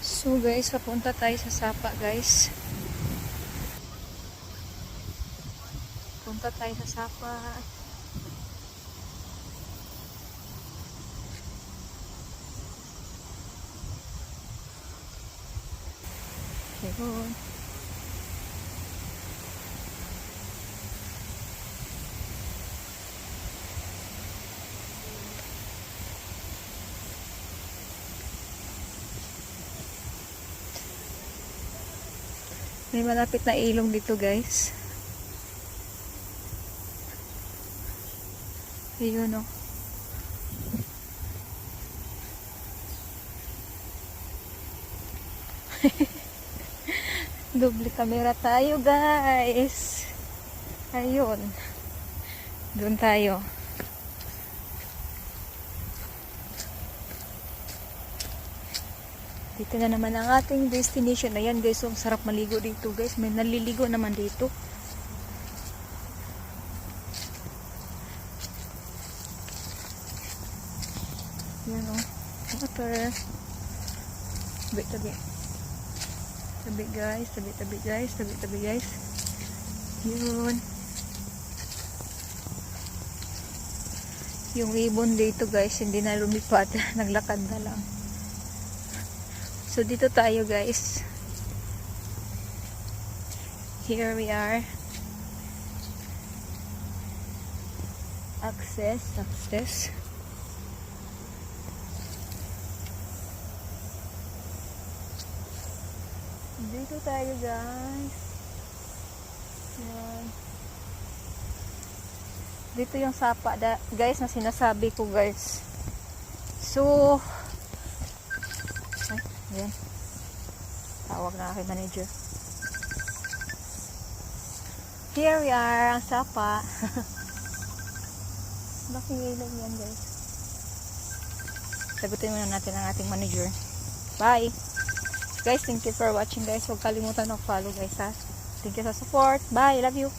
So guys, papunta tayo sa Sapa guys. Punta tayo sa Sapa. Ayun. May malapit na ilong dito guys. Ayun o. Doble camera tayo guys. Ayun. Doon tayo. Dito na naman ang ating destination. Ayan guys, so, sarap maligo dito guys. May naliligo naman dito. Yan o. Water. Tabi-tabi. Tabi guys. Tabi-tabi guys. Tabi-tabi guys. Yun. Yung ibon dito guys, hindi na lumipad. Naglakad na lang. So, dito tayo guys. Here we are. Access. Dito tayo guys. Yan. Dito yung Sapa guys na sinasabi ko guys. So, ayan. Tawag na aking manager. Here we are, ang Sapa. Bakit ilog yan guys? Sagutin muna natin ang ating manager. Bye! Guys, thank you for watching guys. Huwag kalimutan mag-follow guys ha. Thank you sa support. Bye! Love you!